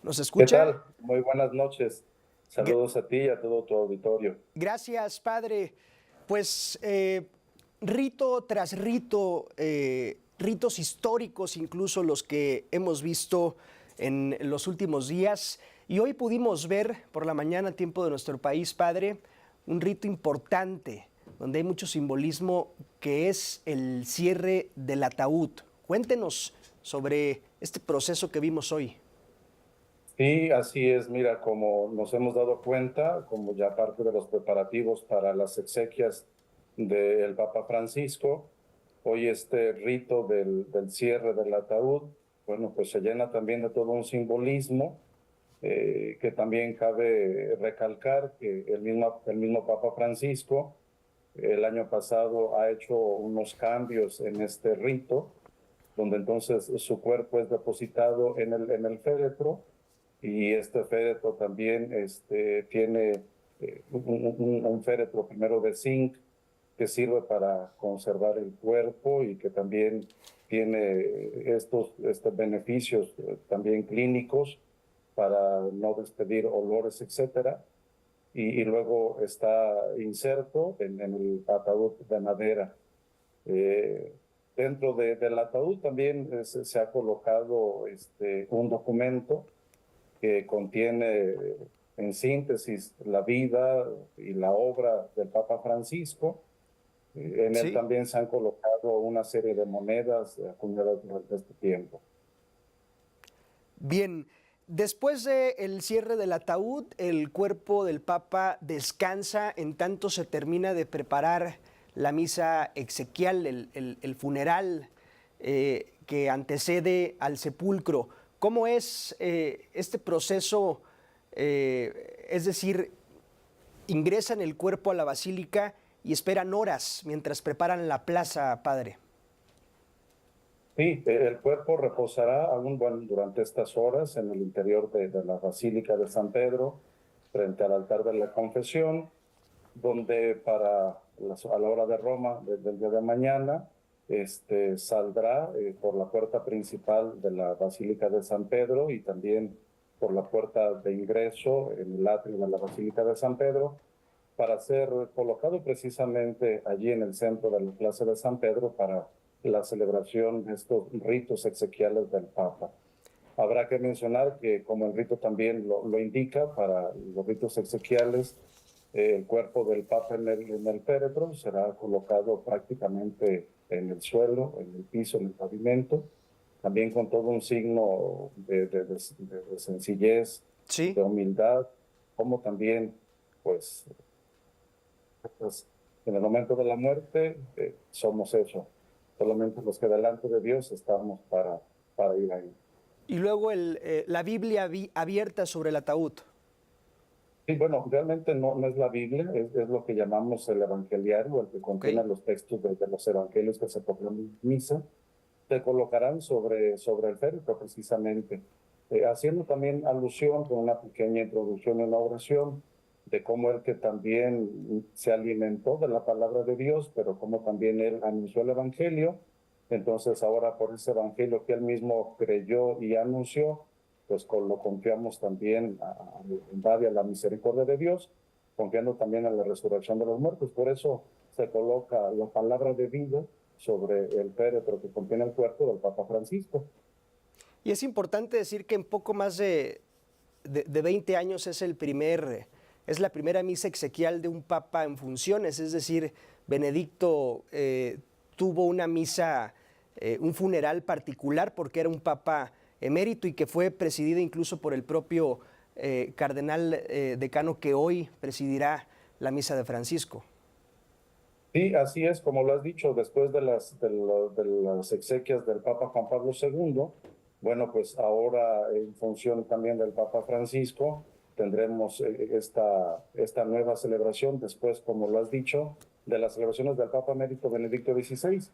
¿Nos ¿Qué escucha? tal? Muy buenas noches. Gra- Saludos a ti y a todo tu auditorio. Gracias, padre. Pues rito tras rito, ritos históricos, incluso los que hemos visto en los últimos días. Y hoy pudimos ver por la mañana, tiempo de nuestro país, padre, un rito importante, donde hay mucho simbolismo, que es el cierre del ataúd. Cuéntenos sobre este proceso que vimos hoy. Sí, así es. Mira, como nos hemos dado cuenta, como ya parte de los preparativos para las exequias del Papa Francisco, hoy este rito del cierre del ataúd, bueno, pues se llena también de todo un simbolismo que también cabe recalcar que el mismo Papa Francisco el año pasado ha hecho unos cambios en este rito, donde entonces su cuerpo es depositado en el féretro, y este féretro también tiene un féretro primero de zinc que sirve para conservar el cuerpo y que también tiene estos beneficios también clínicos para no despedir olores, etcétera. Y luego está inserto en el ataúd de madera. Eh, del ataúd también se ha colocado un documento que contiene en síntesis la vida y la obra del Papa Francisco. En él Sí. también se han colocado una serie de monedas acuñadas durante este tiempo. Bien, después del cierre del ataúd, el cuerpo del Papa descansa en tanto se termina de preparar la misa exequial, el funeral que antecede al sepulcro. ¿Cómo es este proceso? Es decir, ingresan el cuerpo a la basílica y esperan horas mientras preparan la plaza, padre. Sí, el cuerpo reposará aún durante estas horas en el interior de la Basílica de San Pedro, frente al altar de la Confesión, donde a la hora de Roma del día de mañana saldrá por la puerta principal de la Basílica de San Pedro y también por la puerta de ingreso en el atrio de la Basílica de San Pedro, para ser colocado precisamente allí en el centro de la Plaza de San Pedro para la celebración de estos ritos exequiales del Papa. Habrá que mencionar que, como el rito también lo indica, para los ritos exequiales, el cuerpo del Papa en el féretro será colocado prácticamente en el suelo, en el piso, en el pavimento, también con todo un signo de sencillez, de Sí. humildad, como también, pues, pues, en el momento de la muerte somos eso. Solamente los que delante de Dios estamos para ir ahí. Y luego la Biblia abierta sobre el ataúd. Sí, bueno, realmente no es la Biblia, es lo que llamamos el evangeliario, el que ¿Ok? contiene los textos de los evangelios que se proclaman en misa. Se colocarán sobre el féretro precisamente, haciendo también alusión con una pequeña introducción en la oración de cómo él que también se alimentó de la palabra de Dios, pero cómo también él anunció el evangelio. Entonces ahora por ese evangelio que él mismo creyó y anunció, pues lo confiamos también a la misericordia de Dios, confiando también en la resurrección de los muertos. Por eso se coloca la palabra de vida sobre el féretro que contiene el cuerpo del Papa Francisco. Y es importante decir que en poco más de 20 años es la primera misa exequial de un papa en funciones, es decir, Benedicto tuvo una misa, un funeral particular porque era un papa emérito y que fue presidida incluso por el propio cardenal decano que hoy presidirá la misa de Francisco. Sí, así es, como lo has dicho, después de las exequias del Papa Juan Pablo II, bueno, pues ahora en función también del Papa Francisco, tendremos esta nueva celebración después, como lo has dicho, de las celebraciones del Papa Emérito Benedicto XVI,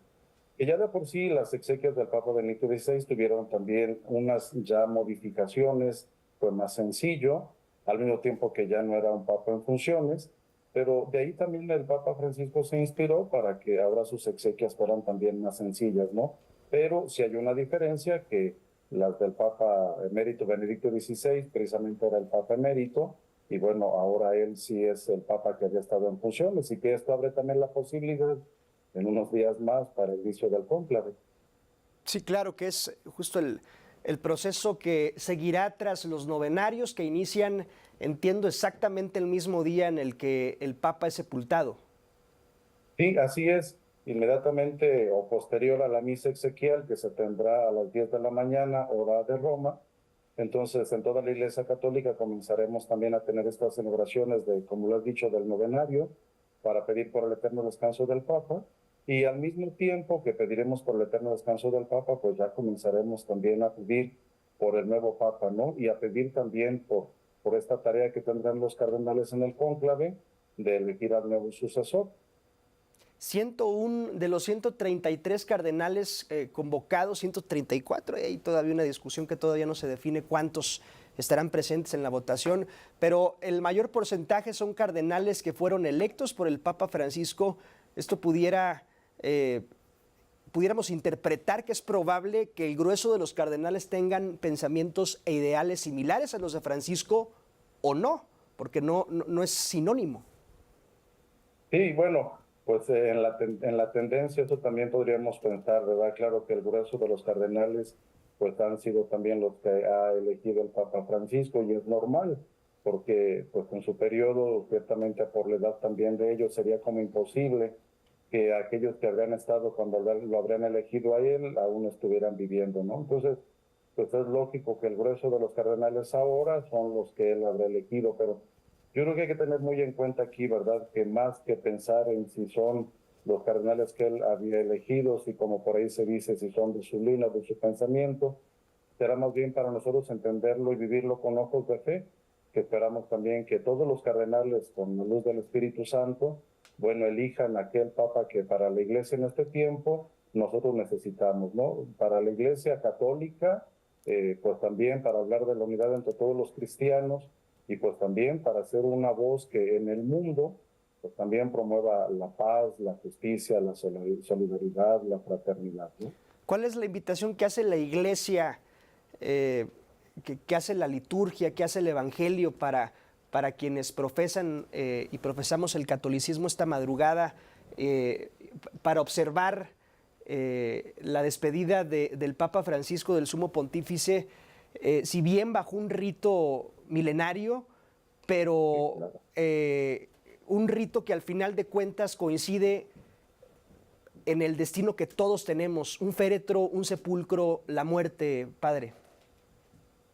que ya de por sí las exequias del Papa Benedicto XVI tuvieron también unas ya modificaciones, fue más sencillo, al mismo tiempo que ya no era un Papa en funciones, pero de ahí también el Papa Francisco se inspiró para que ahora sus exequias fueran también más sencillas, ¿no? Pero sí hay una diferencia que las del Papa emérito Benedicto XVI, precisamente era el Papa emérito, y bueno, ahora él sí es el Papa que había estado en funciones, y que esto abre también la posibilidad en unos días más para el inicio del cónclave. Sí, claro, que es justo el proceso que seguirá tras los novenarios que inician, entiendo, exactamente el mismo día en el que el Papa es sepultado. Sí, así es. Inmediatamente o posterior a la misa exequial, que se tendrá a las 10 de la mañana, hora de Roma. Entonces, en toda la Iglesia Católica comenzaremos también a tener estas celebraciones de, como lo has dicho, del novenario, para pedir por el eterno descanso del Papa. Y al mismo tiempo que pediremos por el eterno descanso del Papa, pues ya comenzaremos también a pedir por el nuevo Papa, ¿no? Y a pedir también por esta tarea que tendrán los cardenales en el cónclave de elegir al nuevo sucesor. 101 de los 133 cardenales convocados, 134, hay todavía una discusión que todavía no se define cuántos estarán presentes en la votación, pero el mayor porcentaje son cardenales que fueron electos por el Papa Francisco. Esto pudiéramos interpretar que es probable que el grueso de los cardenales tengan pensamientos e ideales similares a los de Francisco o no, porque no es sinónimo. Sí, bueno, pues en la tendencia eso también podríamos pensar, ¿verdad? Claro que el grueso de los cardenales pues han sido también los que ha elegido el Papa Francisco, y es normal, porque pues en su periodo, ciertamente por la edad también de ellos, sería como imposible que aquellos que habrían estado cuando lo habrían elegido a él aún estuvieran viviendo, ¿no? Entonces, pues es lógico que el grueso de los cardenales ahora son los que él habrá elegido, pero yo creo que hay que tener muy en cuenta aquí, ¿verdad?, que más que pensar en si son los cardenales que él había elegido, si como por ahí se dice, si son de su línea, de su pensamiento, será más bien para nosotros entenderlo y vivirlo con ojos de fe, que esperamos también que todos los cardenales, con la luz del Espíritu Santo, bueno, elijan aquel Papa que para la Iglesia en este tiempo nosotros necesitamos, ¿no? Para la Iglesia católica, pues también para hablar de la unidad entre todos los cristianos, y pues también para ser una voz que en el mundo pues también promueva la paz, la justicia, la solidaridad, la fraternidad, ¿no? ¿Cuál es la invitación que hace la Iglesia, que hace la liturgia, que hace el Evangelio para quienes profesan y profesamos el catolicismo esta madrugada, para observar la despedida del Papa Francisco, del Sumo Pontífice, si bien bajo un rito milenario, pero Sí, claro. Un rito que al final de cuentas coincide en el destino que todos tenemos, un féretro, un sepulcro, la muerte, Padre?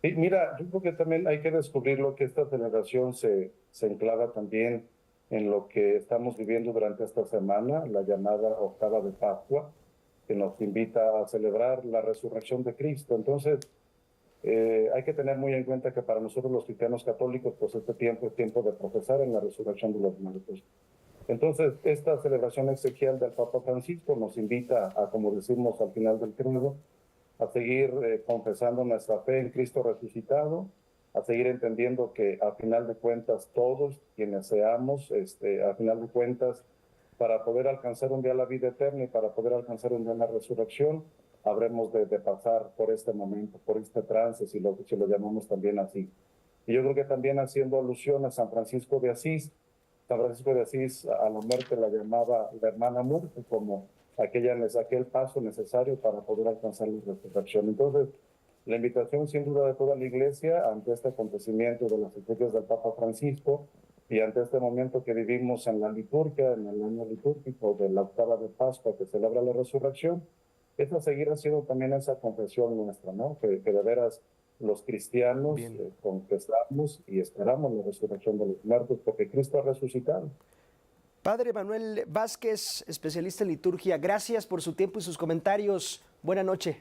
Y mira, yo creo que también hay que descubrirlo, que esta celebración se enclava también en lo que estamos viviendo durante esta semana, la llamada octava de Pascua, que nos invita a celebrar la resurrección de Cristo. Entonces, hay que tener muy en cuenta que para nosotros los cristianos católicos, pues este tiempo es tiempo de profesar en la resurrección de los muertos. Entonces, esta celebración exequial del Papa Francisco nos invita a, como decimos al final del credo, a seguir confesando nuestra fe en Cristo resucitado, a seguir entendiendo que a final de cuentas todos quienes seamos, a final de cuentas, para poder alcanzar un día la vida eterna y para poder alcanzar un día la resurrección, habremos de pasar por este momento, por este trance, si lo llamamos también así. Y yo creo que también haciendo alusión a San Francisco de Asís a la muerte la llamaba la hermana muerte, como aquel paso necesario para poder alcanzar la resurrección. Entonces, la invitación sin duda de toda la Iglesia ante este acontecimiento de las exequias del Papa Francisco y ante este momento que vivimos en la liturgia, en el año litúrgico de la octava de Pascua que celebra la resurrección, es a seguir haciendo también esa confesión nuestra, ¿no? Que de veras los cristianos confesamos y esperamos la resurrección de los muertos, porque Cristo ha resucitado. Padre Manuel Vázquez, especialista en liturgia, gracias por su tiempo y sus comentarios. Buena noche.